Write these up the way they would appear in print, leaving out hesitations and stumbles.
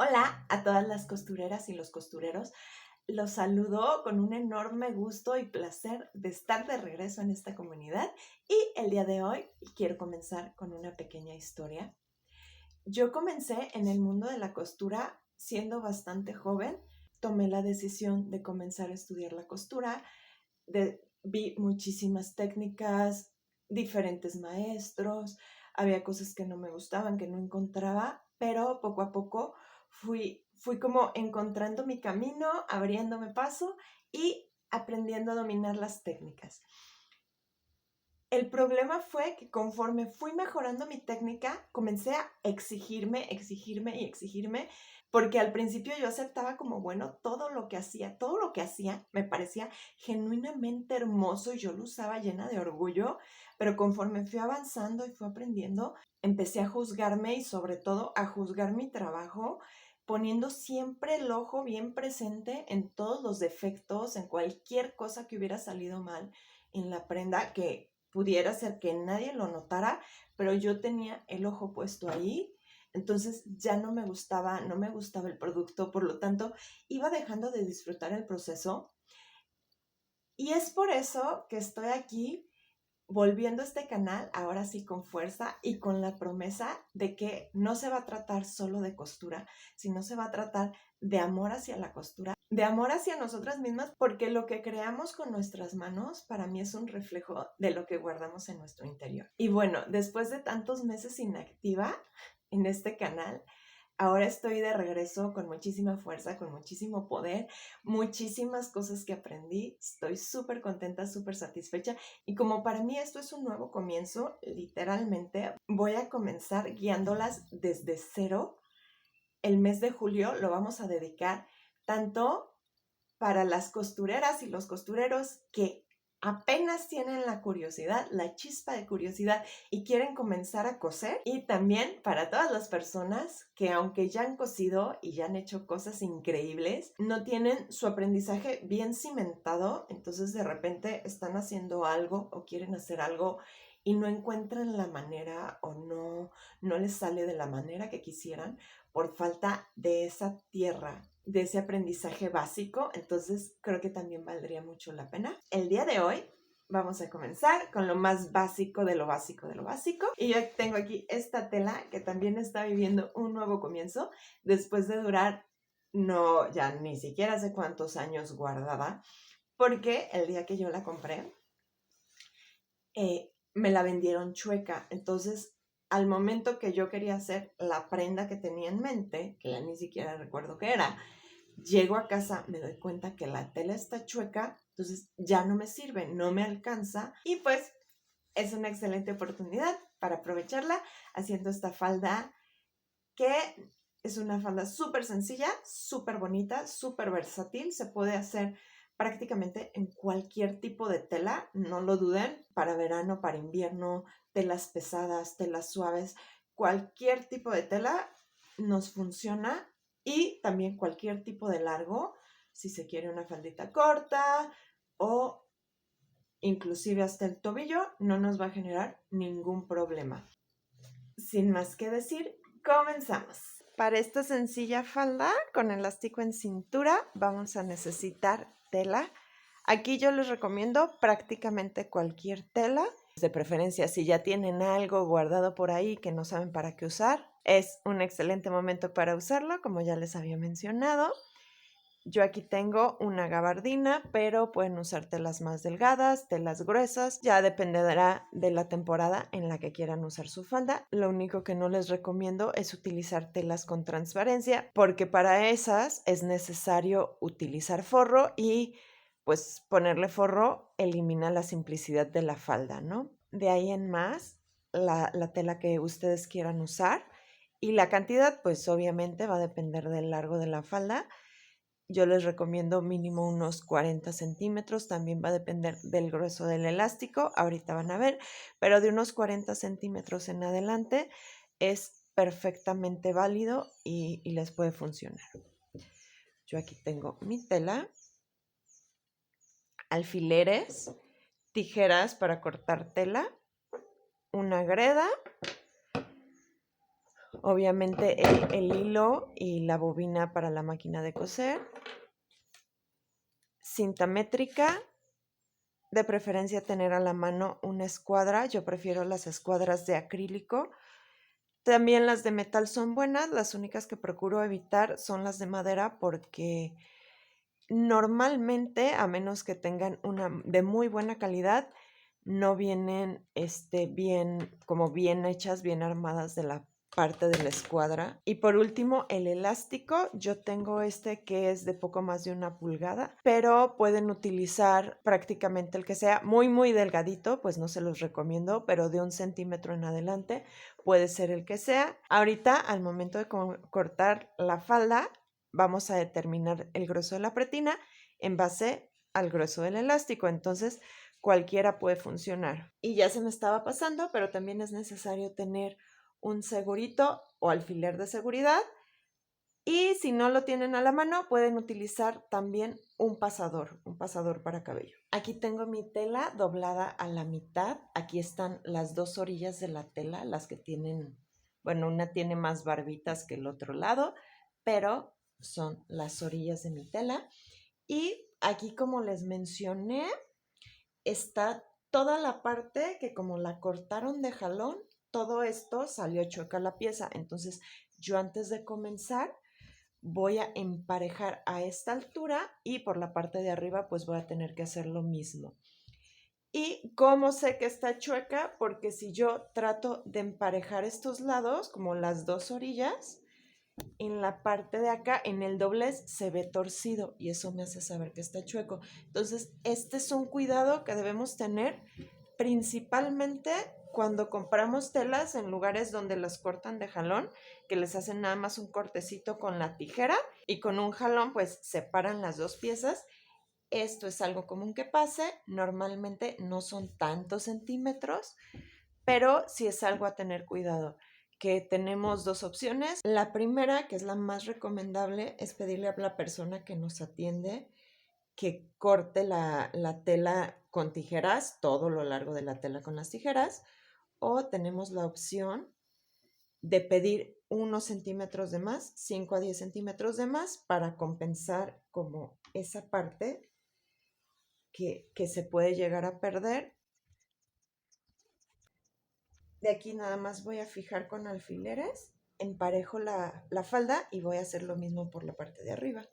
Hola a todas las costureras y los costureros. Los saludo con un enorme gusto y placer de estar de regreso en esta comunidad y el día de hoy quiero comenzar con una pequeña historia. Yo comencé en el mundo de la costura siendo bastante joven. Tomé la decisión de comenzar a estudiar la costura. Vi muchísimas técnicas, diferentes maestros, había cosas que no me gustaban, que no encontraba, pero poco a poco fui como encontrando mi camino, abriéndome paso y aprendiendo a dominar las técnicas. El problema fue que conforme fui mejorando mi técnica, comencé a exigirme y exigirme, porque al principio yo aceptaba como bueno todo lo que hacía me parecía genuinamente hermoso y yo lo usaba llena de orgullo, pero conforme fui avanzando y fui aprendiendo, empecé a juzgarme y sobre todo a juzgar mi trabajo, poniendo siempre el ojo bien presente en todos los defectos, en cualquier cosa que hubiera salido mal en la prenda, que pudiera ser que nadie lo notara, pero yo tenía el ojo puesto ahí, entonces ya no me gustaba el producto, por lo tanto iba dejando de disfrutar el proceso. Y es por eso que estoy aquí volviendo a este canal, ahora sí con fuerza y con la promesa de que no se va a tratar solo de costura, sino se va a tratar de amor hacia la costura, de amor hacia nosotras mismas, porque lo que creamos con nuestras manos para mí es un reflejo de lo que guardamos en nuestro interior. Y bueno, después de tantos meses inactiva en este canal, ahora estoy de regreso con muchísima fuerza, con muchísimo poder, muchísimas cosas que aprendí. Estoy súper contenta, súper satisfecha. Y como para mí esto es un nuevo comienzo, literalmente voy a comenzar guiándolas desde cero. El mes de julio lo vamos a dedicar tanto para las costureras y los costureros que apenas tienen la curiosidad, la chispa de curiosidad y quieren comenzar a coser, y también para todas las personas que aunque ya han cosido y ya han hecho cosas increíbles, no tienen su aprendizaje bien cimentado, entonces de repente están haciendo algo o quieren hacer algo y no encuentran la manera o no les sale de la manera que quisieran por falta de esa tierra, de ese aprendizaje básico. Entonces creo que también valdría mucho la pena. El día de hoy vamos a comenzar con lo más básico de lo básico de lo básico. Y yo tengo aquí esta tela que también está viviendo un nuevo comienzo después de durar, no, ya ni siquiera sé cuántos años guardada, porque el día que yo la compré, me la vendieron chueca. Entonces, al momento que yo quería hacer la prenda que tenía en mente, que ya ni siquiera recuerdo qué era, llego a casa, me doy cuenta que la tela está chueca, entonces ya no me sirve, no me alcanza y pues es una excelente oportunidad para aprovecharla haciendo esta falda, que es una falda súper sencilla, súper bonita, súper versátil. Se puede hacer prácticamente en cualquier tipo de tela, no lo duden, para verano, para invierno, telas pesadas, telas suaves, cualquier tipo de tela nos funciona, y también cualquier tipo de largo, si se quiere una faldita corta o inclusive hasta el tobillo, no nos va a generar ningún problema. Sin más que decir, comenzamos. Para esta sencilla falda con elástico en cintura vamos a necesitar tela. Aquí yo les recomiendo prácticamente cualquier tela. De preferencia, si ya tienen algo guardado por ahí que no saben para qué usar, es un excelente momento para usarlo, como ya les había mencionado. Yo aquí tengo una gabardina, pero pueden usar telas más delgadas, telas gruesas, ya dependerá de la temporada en la que quieran usar su falda. Lo único que no les recomiendo es utilizar telas con transparencia, porque para esas es necesario utilizar forro, y pues ponerle forro elimina la simplicidad de la falda, ¿no? De ahí en más, la tela que ustedes quieran usar, y la cantidad pues obviamente va a depender del largo de la falda. Yo les recomiendo mínimo unos 40 centímetros, también va a depender del grueso del elástico, ahorita van a ver, pero de unos 40 centímetros en adelante es perfectamente válido y les puede funcionar. Yo aquí tengo mi tela, alfileres, tijeras para cortar tela, una greda, obviamente el hilo y la bobina para la máquina de coser, cinta métrica, de preferencia tener a la mano una escuadra, yo prefiero las escuadras de acrílico. También las de metal son buenas, las únicas que procuro evitar son las de madera porque normalmente, a menos que tengan una de muy buena calidad, no vienen bien hechas, bien armadas de la parte de la escuadra. Y por último, el elástico. Yo tengo este que es de poco más de 1 pulgada, pero pueden utilizar prácticamente el que sea muy delgadito, pues no se los recomiendo, pero de 1 centímetro en adelante puede ser el que sea. Ahorita, al momento de cortar la falda, vamos a determinar el grueso de la pretina en base al grueso del elástico. Entonces, cualquiera puede funcionar. Y ya se me estaba pasando, pero también es necesario tener un segurito o alfiler de seguridad. Y si no lo tienen a la mano, pueden utilizar también un pasador para cabello. Aquí tengo mi tela doblada a la mitad. Aquí están las dos orillas de la tela, las que tienen, bueno, una tiene más barbitas que el otro lado, pero son las orillas de mi tela. Y aquí, como les mencioné, está toda la parte que, como la cortaron de jalón, todo esto salió chueca la pieza. Entonces, yo antes de comenzar voy a emparejar a esta altura y por la parte de arriba pues voy a tener que hacer lo mismo. ¿Y cómo sé que está chueca? Porque si yo trato de emparejar estos lados, como las dos orillas, en la parte de acá, en el doblez, se ve torcido y eso me hace saber que está chueco. Entonces, este es un cuidado que debemos tener principalmente cuando compramos telas en lugares donde las cortan de jalón, que les hacen nada más un cortecito con la tijera y con un jalón pues separan las dos piezas. Esto es algo común que pase, normalmente no son tantos centímetros, pero sí es algo a tener cuidado, que tenemos dos opciones. La primera, que es la más recomendable, es pedirle a la persona que nos atiende que corte la tela con tijeras, todo lo largo de la tela con las tijeras, o tenemos la opción de pedir unos centímetros de más, 5 a 10 centímetros de más, para compensar como esa parte que se puede llegar a perder. De aquí nada más voy a fijar con alfileres, emparejo la falda y voy a hacer lo mismo por la parte de arriba.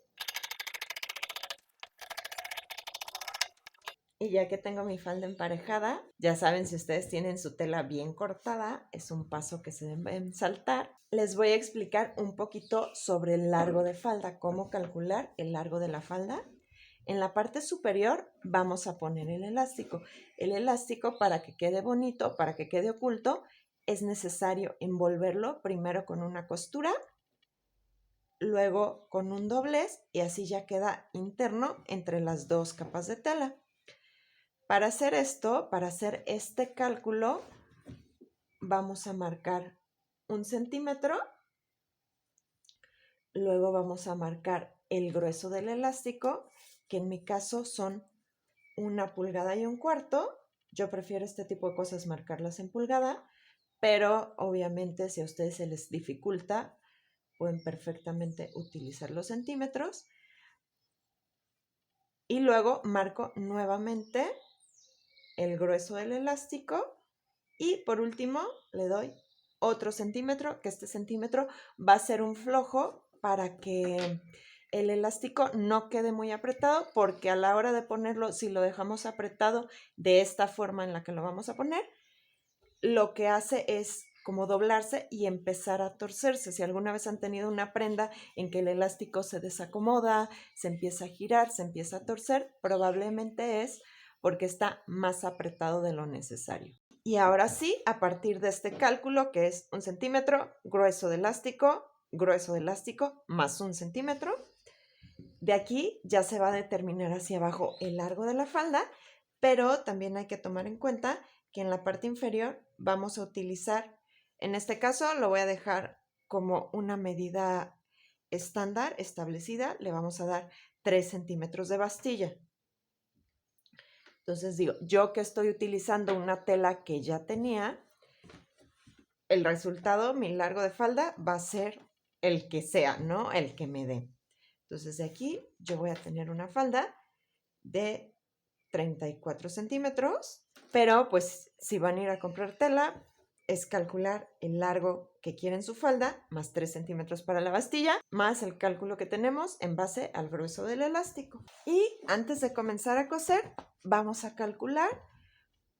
Y ya que tengo mi falda emparejada, ya saben, si ustedes tienen su tela bien cortada, es un paso que se deben saltar. Les voy a explicar un poquito sobre el largo de falda, cómo calcular el largo de la falda. En la parte superior vamos a poner el elástico. El elástico, para que quede bonito, para que quede oculto, es necesario envolverlo primero con una costura, luego con un doblez y así ya queda interno entre las dos capas de tela. Para hacer esto, para hacer este cálculo, vamos a marcar 1 centímetro, luego vamos a marcar el grueso del elástico, que en mi caso son 1,25 pulgadas. Yo prefiero este tipo de cosas marcarlas en pulgada, pero obviamente si a ustedes se les dificulta, pueden perfectamente utilizar los centímetros. Y luego marco nuevamente el grueso del elástico y por último le doy otro centímetro, que este centímetro va a ser un flojo para que el elástico no quede muy apretado, porque a la hora de ponerlo, si lo dejamos apretado de esta forma en la que lo vamos a poner, lo que hace es como doblarse y empezar a torcerse. Si alguna vez han tenido una prenda en que el elástico se desacomoda, se empieza a girar, se empieza a torcer, probablemente es porque está más apretado de lo necesario. Y ahora sí, a partir de este cálculo, que es 1 centímetro, grueso de elástico más 1 centímetro, de aquí ya se va a determinar hacia abajo el largo de la falda, pero también hay que tomar en cuenta que en la parte inferior vamos a utilizar, en este caso lo voy a dejar como una medida estándar establecida, le vamos a dar 3 centímetros de bastilla. Entonces digo, yo que estoy utilizando una tela que ya tenía, el resultado, mi largo de falda, va a ser el que sea, ¿no? El que me dé. Entonces, de aquí yo voy a tener una falda de 34 centímetros, pero pues si van a ir a comprar tela, es calcular el largo que quieren su falda, más 3 centímetros para la bastilla, más el cálculo que tenemos en base al grueso del elástico. Y antes de comenzar a coser, vamos a calcular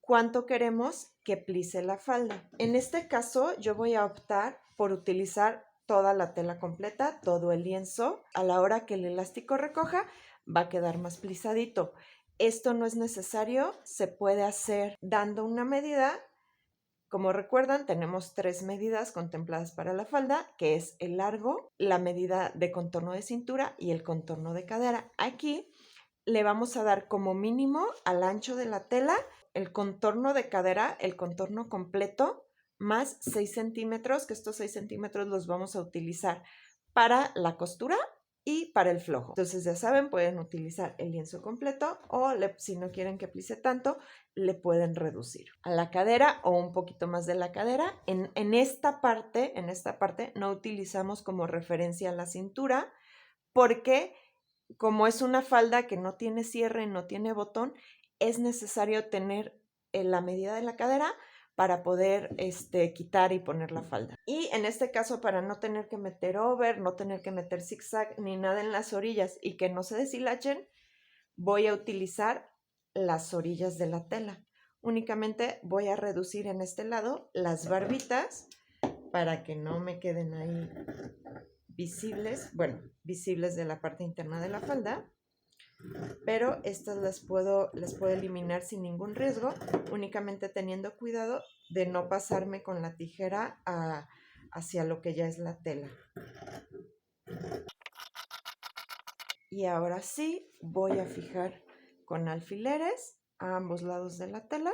cuánto queremos que plie la falda. En este caso, yo voy a optar por utilizar toda la tela completa, todo el lienzo. A la hora que el elástico recoja, va a quedar más plisadito. Esto no es necesario, se puede hacer dando una medida. Como recuerdan, tenemos 3 medidas contempladas para la falda, que es el largo, la medida de contorno de cintura y el contorno de cadera. Aquí le vamos a dar como mínimo al ancho de la tela el contorno de cadera, el contorno completo, más 6 centímetros, que estos 6 centímetros los vamos a utilizar para la costura y para el flojo. Entonces ya saben, pueden utilizar el lienzo completo o si no quieren que plie tanto, le pueden reducir a la cadera o un poquito más de la cadera. En esta parte no utilizamos como referencia la cintura porque como es una falda que no tiene cierre, no tiene botón, es necesario tener la medida de la cadera para poder quitar y poner la falda. Y en este caso, para no tener que meter over, no tener que meter zigzag ni nada en las orillas y que no se deshilachen, voy a utilizar las orillas de la tela. Únicamente voy a reducir en este lado las barbitas para que no me queden ahí visibles, bueno, visibles de la parte interna de la falda, pero estas las puedo eliminar sin ningún riesgo, únicamente teniendo cuidado de no pasarme con la tijera hacia lo que ya es la tela. Y ahora sí, voy a fijar con alfileres a ambos lados de la tela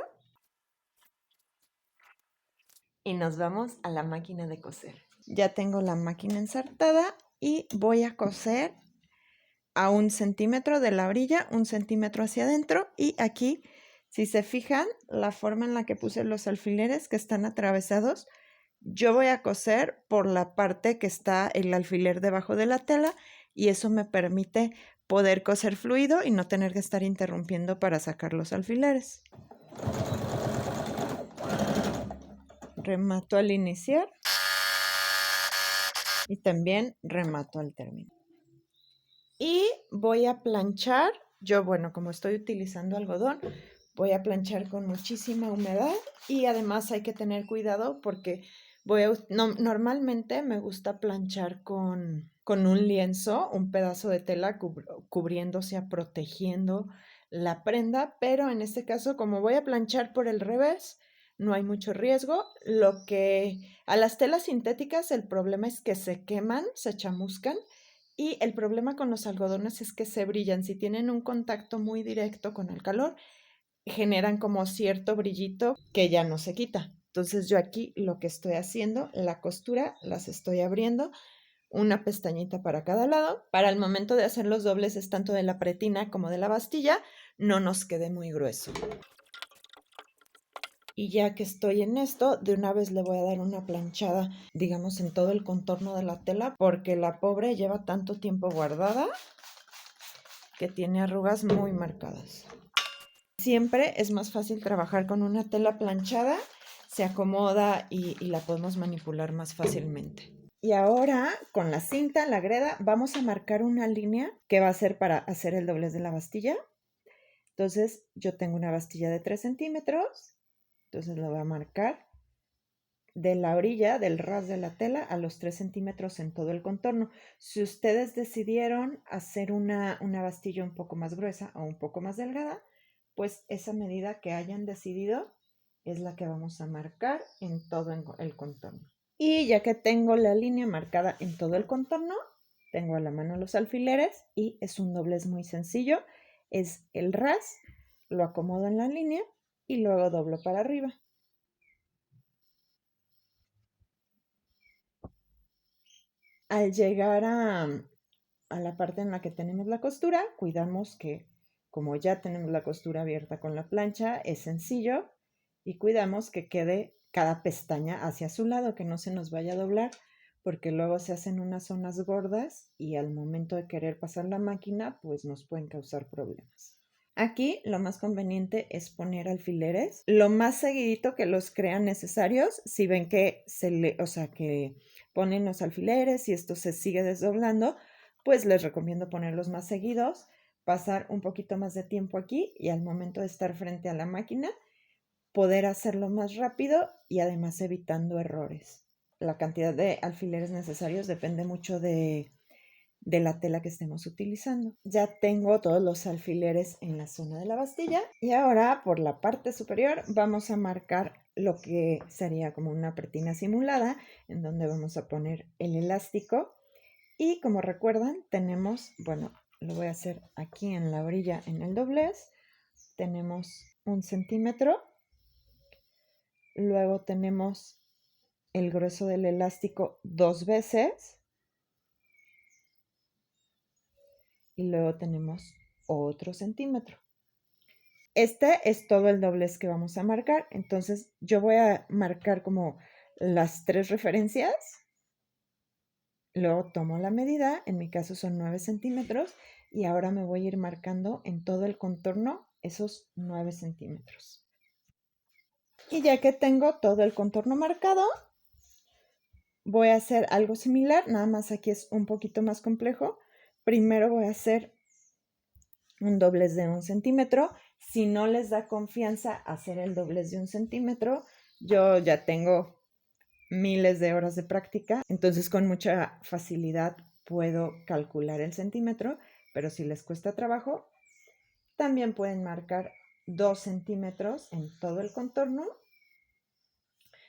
y nos vamos a la máquina de coser. Ya tengo la máquina ensartada y voy a coser a 1 centímetro de la orilla, 1 centímetro hacia adentro, y aquí, si se fijan, la forma en la que puse los alfileres que están atravesados, yo voy a coser por la parte que está el alfiler debajo de la tela y eso me permite poder coser fluido y no tener que estar interrumpiendo para sacar los alfileres. Remato al iniciar y también remato al terminar. Y voy a planchar, yo bueno, como estoy utilizando algodón, voy a planchar con muchísima humedad y además hay que tener cuidado porque normalmente me gusta planchar con un lienzo, un pedazo de tela cubriéndose, protegiendo la prenda, pero en este caso como voy a planchar por el revés, no hay mucho riesgo. Lo que a las telas sintéticas el problema es que se queman, se chamuscan. Y el problema con los algodones es que se brillan. Si tienen un contacto muy directo con el calor, generan como cierto brillito que ya no se quita. Entonces yo aquí lo que estoy haciendo, la costura, las estoy abriendo, una pestañita para cada lado. Para el momento de hacer los dobleces tanto de la pretina como de la bastilla, no nos quede muy grueso. Y ya que estoy en esto, de una vez le voy a dar una planchada, digamos, en todo el contorno de la tela, porque la pobre lleva tanto tiempo guardada que tiene arrugas muy marcadas. Siempre es más fácil trabajar con una tela planchada, se acomoda y la podemos manipular más fácilmente. Y ahora, con la cinta, la greda, vamos a marcar una línea que va a ser para hacer el doblez de la bastilla. Entonces, yo tengo una bastilla de 3 centímetros. Entonces lo voy a marcar de la orilla del ras de la tela a los 3 centímetros en todo el contorno. Si ustedes decidieron hacer una bastilla un poco más gruesa o un poco más delgada, pues esa medida que hayan decidido es la que vamos a marcar en todo el contorno. Y ya que tengo la línea marcada en todo el contorno, tengo a la mano los alfileres y es un doblez muy sencillo. Es el ras, lo acomodo en la línea y luego doblo para arriba. Al llegar a la parte en la que tenemos la costura, cuidamos que como ya tenemos la costura abierta con la plancha, es sencillo y cuidamos que quede cada pestaña hacia su lado, que no se nos vaya a doblar, porque luego se hacen unas zonas gordas y al momento de querer pasar la máquina, pues nos pueden causar problemas. Aquí lo más conveniente es poner alfileres lo más seguidito que los crean necesarios. Si ven que que ponen los alfileres y esto se sigue desdoblando, pues les recomiendo ponerlos más seguidos, pasar un poquito más de tiempo aquí y al momento de estar frente a la máquina, poder hacerlo más rápido y además evitando errores. La cantidad de alfileres necesarios depende mucho de la tela que estemos utilizando. Ya tengo todos los alfileres en la zona de la bastilla y ahora por la parte superior vamos a marcar lo que sería como una pretina simulada en donde vamos a poner el elástico y como recuerdan tenemos, bueno, lo voy a hacer aquí en la orilla en el doblez, tenemos 1 centímetro, luego tenemos el grueso del elástico 2 veces y luego tenemos otro centímetro. Este es todo el doblez que vamos a marcar. Entonces yo voy a marcar como las 3 referencias. Luego tomo la medida, en mi caso son 9 centímetros. Y ahora me voy a ir marcando en todo el contorno esos 9 centímetros. Y ya que tengo todo el contorno marcado, voy a hacer algo similar, nada más aquí es un poquito más complejo. Primero voy a hacer un doblez de 1 centímetro. Si no les da confianza hacer el doblez de 1 centímetro, yo ya tengo miles de horas de práctica, entonces con mucha facilidad puedo calcular el centímetro, pero si les cuesta trabajo, también pueden marcar 2 centímetros en todo el contorno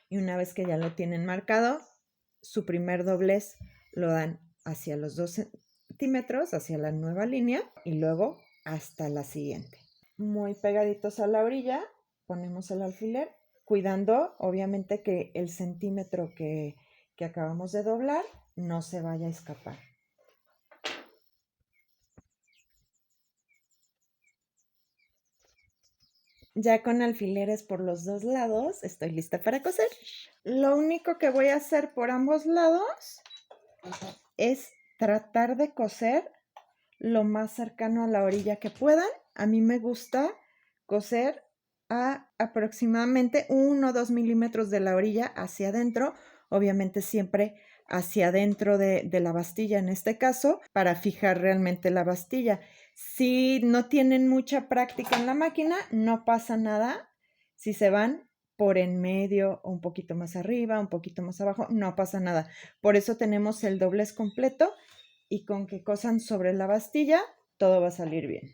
y una vez que ya lo tienen marcado, su primer doblez lo dan hacia los 2 centímetros, hacia la nueva línea y luego hasta la siguiente. Muy pegaditos a la orilla, ponemos el alfiler, cuidando obviamente que el centímetro que acabamos de doblar no se vaya a escapar. Ya con alfileres por los dos lados, estoy lista para coser. Lo único que voy a hacer por ambos lados es tratar de coser lo más cercano a la orilla que puedan. A mí me gusta coser a aproximadamente 1 o 2 milímetros de la orilla hacia adentro, obviamente siempre hacia adentro de la bastilla en este caso, para fijar realmente la bastilla. Si no tienen mucha práctica en la máquina, no pasa nada. Si se van por en medio o un poquito más arriba, un poquito más abajo, no pasa nada. Por eso tenemos el doblez completo y con que cosan sobre la bastilla, todo va a salir bien.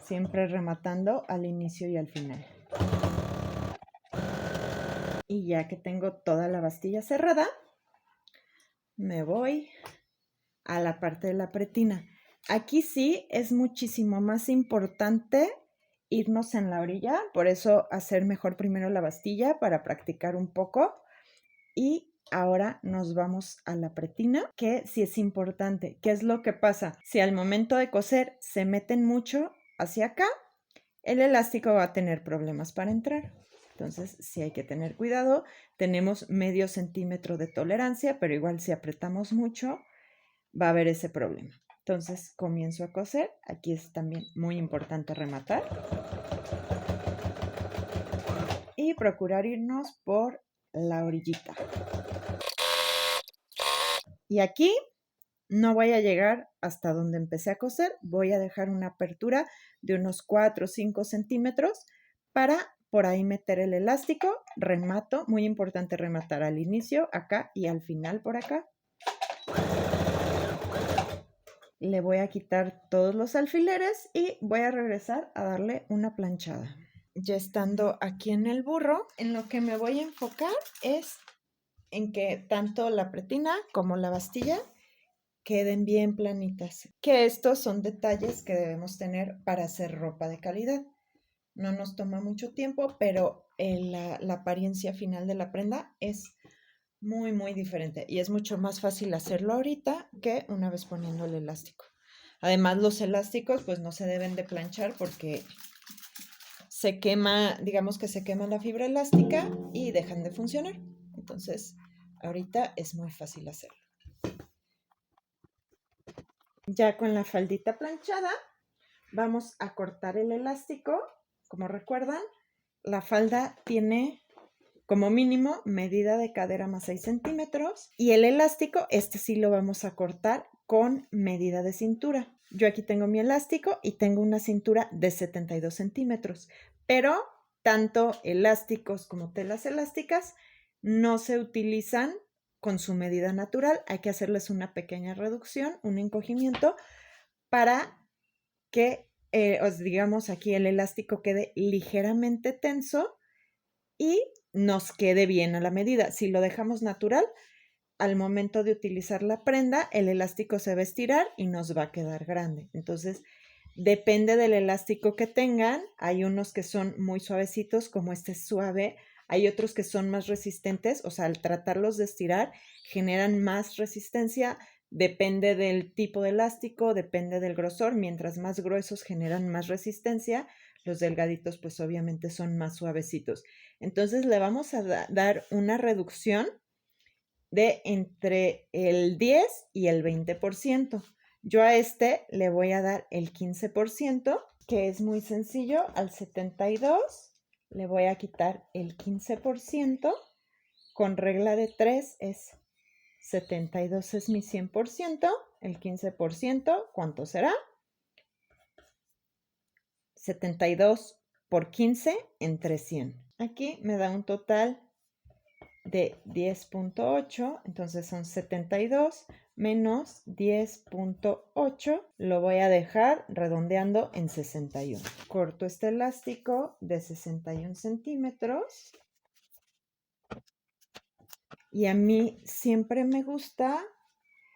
Siempre rematando al inicio y al final. Y ya que tengo toda la bastilla cerrada, me voy a la parte de la pretina. Aquí sí es muchísimo más importante irnos en la orilla, por eso hacer mejor primero la bastilla para practicar un poco. Y ahora nos vamos a la pretina, que sí es importante. ¿Qué es lo que pasa? Si al momento de coser se meten mucho hacia acá, el elástico va a tener problemas para entrar. Entonces, sí hay que tener cuidado. Tenemos medio centímetro de tolerancia, pero igual si apretamos mucho, va a haber ese problema. Entonces, comienzo a coser. Aquí es también muy importante rematar. Y procurar irnos por la orillita. Y aquí no voy a llegar hasta donde empecé a coser, voy a dejar una apertura de unos 4 o 5 centímetros para por ahí meter el elástico, remato, muy importante rematar al inicio acá y al final por acá. Le voy a quitar todos los alfileres y voy a regresar a darle una planchada. Ya estando aquí en el burro, en lo que me voy a enfocar es en que tanto la pretina como la bastilla queden bien planitas. Que estos son detalles que debemos tener para hacer ropa de calidad. No nos toma mucho tiempo, pero la apariencia final de la prenda es muy, muy diferente. Y es mucho más fácil hacerlo ahorita que una vez poniendo el elástico. Además, los elásticos pues no se deben de planchar porque se quema, digamos que se quema la fibra elástica y dejan de funcionar. Entonces, ahorita es muy fácil hacerlo. Ya con la faldita planchada, vamos a cortar el elástico. Como recuerdan, la falda tiene como mínimo medida de cadera más 6 centímetros y el elástico, este sí lo vamos a cortar con medida de cintura. Yo aquí tengo mi elástico y tengo una cintura de 72 centímetros, pero tanto elásticos como telas elásticas no se utilizan con su medida natural. Hay que hacerles una pequeña reducción, un encogimiento para que, digamos, aquí el elástico quede ligeramente tenso y nos quede bien a la medida. Si lo dejamos natural, al momento de utilizar la prenda, el elástico se va a estirar y nos va a quedar grande. Entonces, depende del elástico que tengan. Hay unos que son muy suavecitos, como este es suave. Hay otros que son más resistentes, o sea, al tratarlos de estirar, generan más resistencia. Depende del tipo de elástico, depende del grosor. Mientras más gruesos generan más resistencia, los delgaditos pues obviamente son más suavecitos. Entonces le vamos a dar una reducción de entre el 10 y el 20%. Yo a este le voy a dar el 15%, que es muy sencillo. Al 72 le voy a quitar el 15%. Con regla de 3 es 72 es mi 100%, el 15%, ¿cuánto será? 72 por 15 entre 100. Aquí me da un total de 10.8, entonces son 72 menos 10.8, lo voy a dejar redondeando en 61. Corto este elástico de 61 centímetros y a mí siempre me gusta,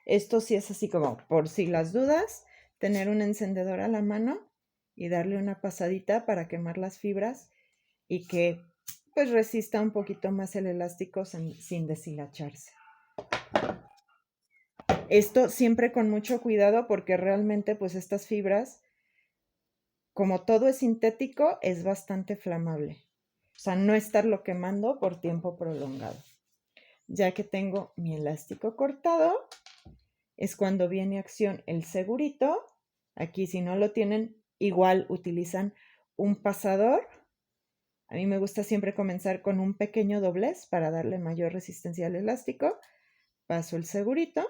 esto sí es así como por si las dudas, tener un encendedor a la mano y darle una pasadita para quemar las fibras y que pues resista un poquito más el elástico sin deshilacharse. Esto siempre con mucho cuidado porque realmente pues estas fibras, como todo es sintético, es bastante flamable. O sea, no estarlo quemando por tiempo prolongado. Ya que tengo mi elástico cortado, es cuando viene a acción el segurito. Aquí si no lo tienen, igual utilizan un pasador. A mí me gusta siempre comenzar con un pequeño doblez para darle mayor resistencia al elástico. Paso el segurito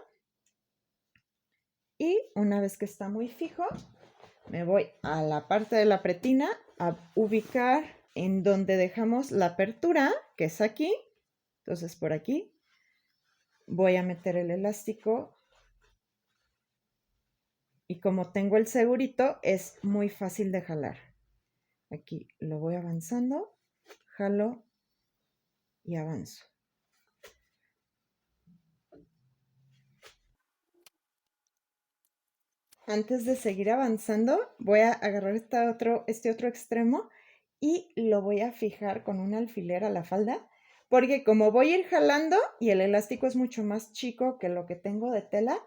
y una vez que está muy fijo, me voy a la parte de la pretina a ubicar en donde dejamos la apertura, que es aquí. Entonces por aquí voy a meter el elástico y como tengo el segurito es muy fácil de jalar. Aquí lo voy avanzando, jalo y avanzo. Antes de seguir avanzando, voy a agarrar este otro extremo y lo voy a fijar con un alfiler a la falda, porque como voy a ir jalando y el elástico es mucho más chico que lo que tengo de tela,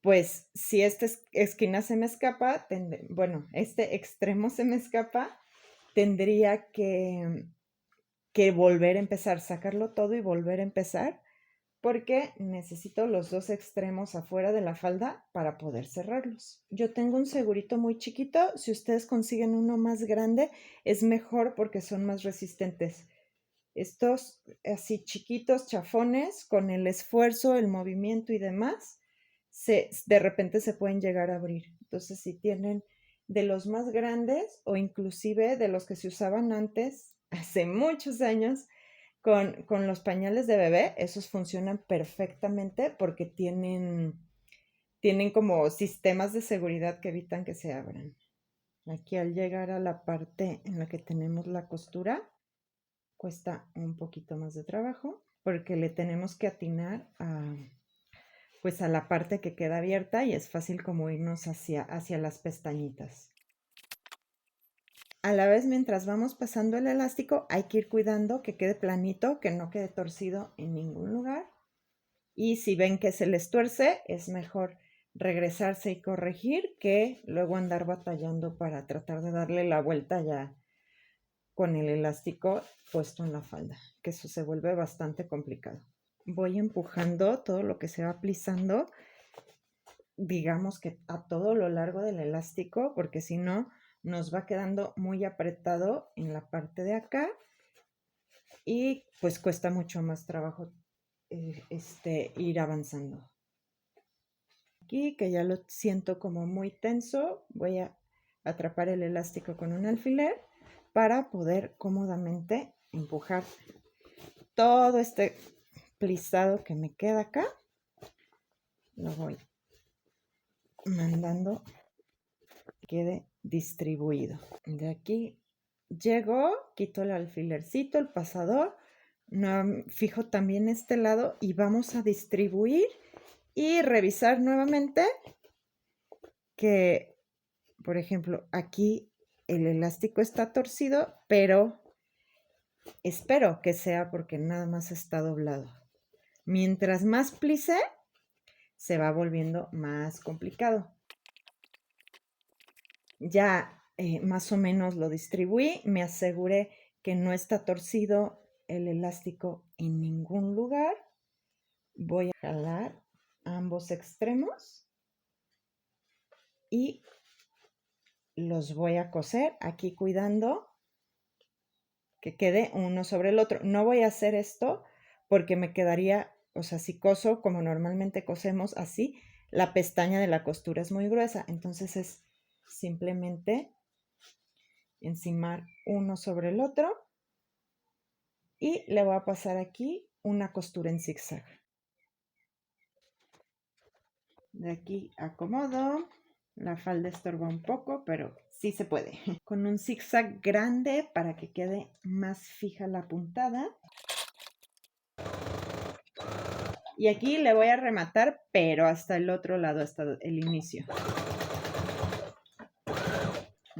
pues si esta esquina se me escapa, este extremo se me escapa, tendría que volver a empezar, sacarlo todo y volver a empezar, porque necesito los dos extremos afuera de la falda para poder cerrarlos. Yo tengo un segurito muy chiquito, si ustedes consiguen uno más grande es mejor porque son más resistentes. Estos así chiquitos, chafones, con el esfuerzo, el movimiento y demás, de repente se pueden llegar a abrir. Entonces si tienen de los más grandes o inclusive de los que se usaban antes, hace muchos años, con los pañales de bebé, esos funcionan perfectamente porque tienen como sistemas de seguridad que evitan que se abran. Aquí al llegar a la parte en la que tenemos la costura, cuesta un poquito más de trabajo porque le tenemos que atinar pues a la parte que queda abierta y es fácil como irnos hacia las pestañitas. A la vez, mientras vamos pasando el elástico, hay que ir cuidando que quede planito, que no quede torcido en ningún lugar. Y si ven que se les tuerce, es mejor regresarse y corregir que luego andar batallando para tratar de darle la vuelta ya con el elástico puesto en la falda, que eso se vuelve bastante complicado. Voy empujando todo lo que se va plisando, digamos que a todo lo largo del elástico, porque si no nos va quedando muy apretado en la parte de acá y pues cuesta mucho más trabajo ir avanzando. Aquí que ya lo siento como muy tenso, voy a atrapar el elástico con un alfiler para poder cómodamente empujar todo este plisado que me queda acá. Lo voy mandando que quede distribuido. De aquí llego, quito el alfilercito, el pasador, fijo también este lado y vamos a distribuir y revisar nuevamente que, por ejemplo, aquí el elástico está torcido, pero espero que sea porque nada más está doblado. Mientras más plise, se va volviendo más complicado. Ya más o menos lo distribuí, me aseguré que no está torcido el elástico en ningún lugar. Voy a jalar ambos extremos y los voy a coser aquí cuidando que quede uno sobre el otro. No voy a hacer esto porque me quedaría, o sea, si coso como normalmente cosemos así, la pestaña de la costura es muy gruesa, entonces es simplemente encimar uno sobre el otro y le voy a pasar aquí una costura en zigzag. De aquí acomodo, la falda estorba un poco, pero sí se puede. Con un zigzag grande para que quede más fija la puntada. Y aquí le voy a rematar, pero hasta el otro lado, hasta el inicio.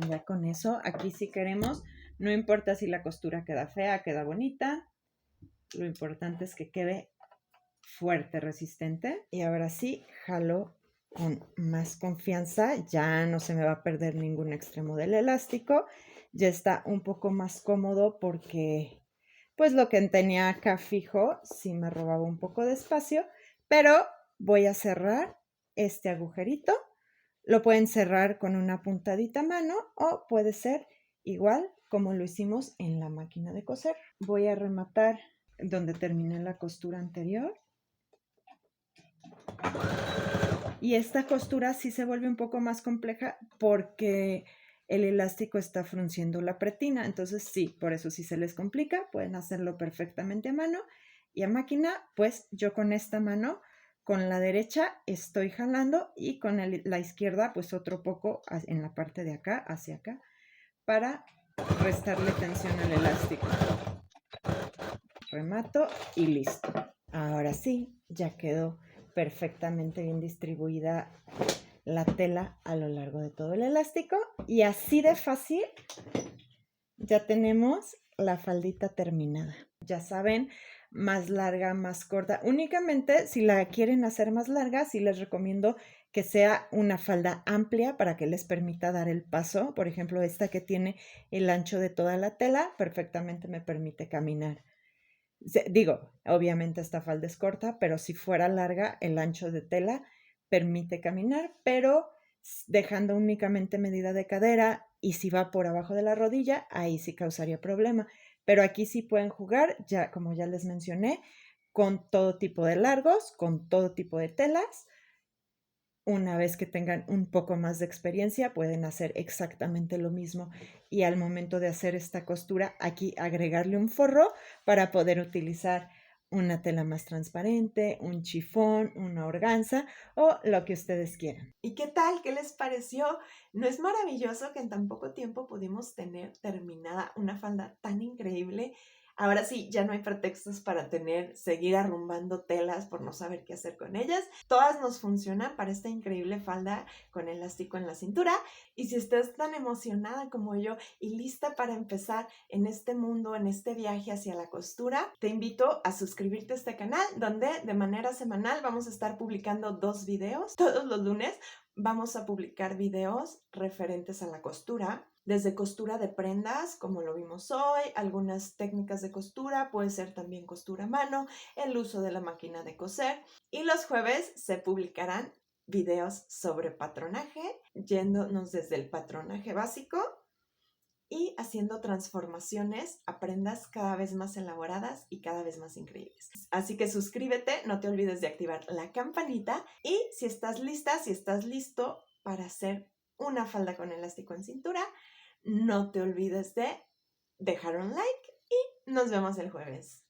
Ya con eso, aquí si queremos, no importa si la costura queda fea, queda bonita. Lo importante es que quede fuerte, resistente. Y ahora sí, jalo con más confianza. Ya no se me va a perder ningún extremo del elástico. Ya está un poco más cómodo porque pues lo que tenía acá fijo sí me robaba un poco de espacio. Pero voy a cerrar este agujerito. Lo pueden cerrar con una puntadita a mano o puede ser igual como lo hicimos en la máquina de coser. Voy a rematar donde terminé la costura anterior. Y esta costura sí se vuelve un poco más compleja porque el elástico está frunciendo la pretina. Entonces sí, por eso sí se les complica. Pueden hacerlo perfectamente a mano. Y a máquina, pues yo con esta mano, con la derecha estoy jalando y con la izquierda pues otro poco en la parte de acá, hacia acá, para restarle tensión al elástico. Remato y listo. Ahora sí, ya quedó perfectamente bien distribuida la tela a lo largo de todo el elástico y así de fácil ya tenemos la faldita terminada. Ya saben, más larga, más corta. Únicamente si la quieren hacer más larga, sí les recomiendo que sea una falda amplia para que les permita dar el paso. Por ejemplo, esta que tiene el ancho de toda la tela, perfectamente me permite caminar. Digo, obviamente esta falda es corta, pero si fuera larga, el ancho de tela permite caminar, pero dejando únicamente medida de cadera y si va por abajo de la rodilla, ahí sí causaría problema. Pero aquí sí pueden jugar, ya como ya les mencioné, con todo tipo de largos, con todo tipo de telas. Una vez que tengan un poco más de experiencia, pueden hacer exactamente lo mismo y al momento de hacer esta costura, aquí agregarle un forro para poder utilizar una tela más transparente, un chifón, una organza o lo que ustedes quieran. ¿Y qué tal? ¿Qué les pareció? ¿No es maravilloso que en tan poco tiempo pudimos tener terminada una falda tan increíble? Ahora sí, ya no hay pretextos para seguir arrumbando telas por no saber qué hacer con ellas. Todas nos funcionan para esta increíble falda con elástico en la cintura. Y si estás tan emocionada como yo y lista para empezar en este mundo, en este viaje hacia la costura, te invito a suscribirte a este canal donde de manera semanal vamos a estar publicando 2 videos. Todos los lunes vamos a publicar videos referentes a la costura. desde costura de prendas, como lo vimos hoy, algunas técnicas de costura, puede ser también costura a mano, el uso de la máquina de coser. Y los jueves se publicarán videos sobre patronaje, yéndonos desde el patronaje básico y haciendo transformaciones a prendas cada vez más elaboradas y cada vez más increíbles. Así que suscríbete, no te olvides de activar la campanita y si estás lista, si estás listo para hacer una falda con elástico en cintura, no te olvides de dejar un like y nos vemos el jueves.